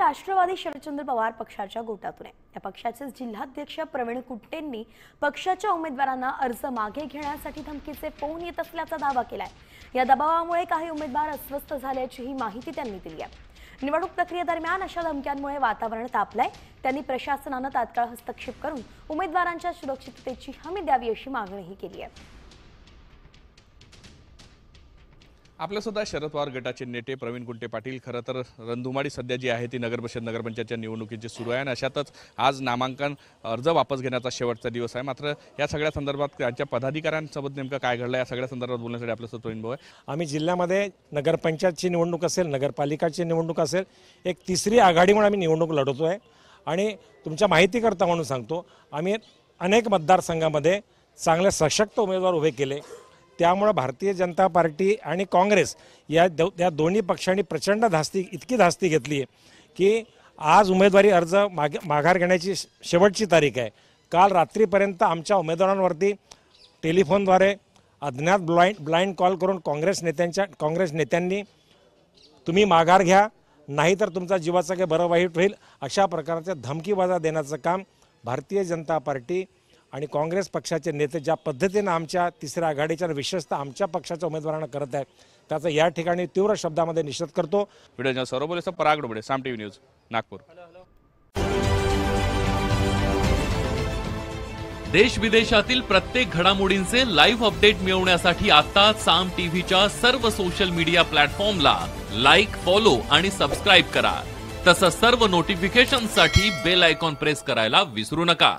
राष्ट्रवादी शरदचंद्र पवार पक्षाच्या गोटातून आहे। या पक्षाचे जिल्हाध्यक्ष प्रवीण कुट्टेंनी पक्षाच्या उमेदवारांना अर्ज मागे घेण्यासाठी धमकीचे फोन येत असल्याचा दावा केलाय। या दबावामुळे काही उमेदवार अस्वस्थ झाल्याची माहिती त्यांनी दिली आहे। निवडणूक प्रक्रियेदरम्यान अशा धमक्यांमुळे वातावरण तापलंय। त्यांनी प्रशासनाने तात्काळ हस्तक्षेप करून उमेदवारांच्या सुरक्षिततेची हमी द्यावी अशी मागणीही केली आहे। आपल्या सुद्धा शरद पवार गटाचे नेते प्रवीण कुट्टे पाटील खरं तर रणधुमाळी सध्या जी आहे ती नगरपरिषद नगरपंचायतच्या निवडणुकीची सुरू आहे आणि अशातच आज नामांकन अर्ज वापस घेण्याचा शेवटचा दिवस आहे। मात्र या सगळ्या संदर्भात त्यांच्या पदाधिकाऱ्यांसोबत नेमकं काय घडलं या सगळ्या संदर्भात बोलण्यासाठी आपल्यासोबत प्रवीण भाऊ आहे। आम्ही जिल्ह्यामध्ये नगरपंचायतची निवडणूक असेल, नगरपालिकाची निवडणूक असेल, एक तिसरी आघाडी म्हणून आम्ही निवडणूक लढवतोय आणि तुमच्या माहितीकरता म्हणून सांगतो, आम्ही अनेक मतदारसंघामध्ये चांगले सशक्त उमेदवार उभे केले। त्यामुळे भारतीय जनता पार्टी आणि काँग्रेस या दोन्ही पक्षांनी प्रचंड इतकी धास्ती घेतली की आज उमेदवारी अर्ज माघार घेण्याची शेवटची तारीख आहे। काल रात्रीपर्यंत आमच्या उमेदवारांवरती टेलिफोनद्वारे अज्ञात ब्लाइंड कॉल करून काँग्रेस नेत्यांनी तुम्ही माघार घ्या नाहीतर तुमचा जीवाचं काही बरं वाईट होईल अशा प्रकारचे धमकीबाजा देण्याचं काम भारतीय जनता पार्टी आणि काँग्रेस पक्षाचे नेते ज्या पद्धतीने आमच्या तिसऱ्या आघाडीच्या विशेषतः आमच्या पक्षाच्या उमेदवारांना करत आहेत त्याचा या ठिकाणी तीव्र शब्दामध्ये निषेध करतो। व्हिडिओ सौरभ पराग डोबळे, साम टीव्ही न्यूज, नागपूर। देश विदेशातील प्रत्येक घडामोडींचे लाईव्ह अपडेट मिळवण्यासाठी आता साम टीव्हीच्या सर्व सोशल मीडिया प्लॅटफॉर्मला लाईक, फॉलो आणि सबस्क्राईब करा। तसंच सर्व नोटिफिकेशनसाठी बेल आयकॉन प्रेस करायला विसरू नका।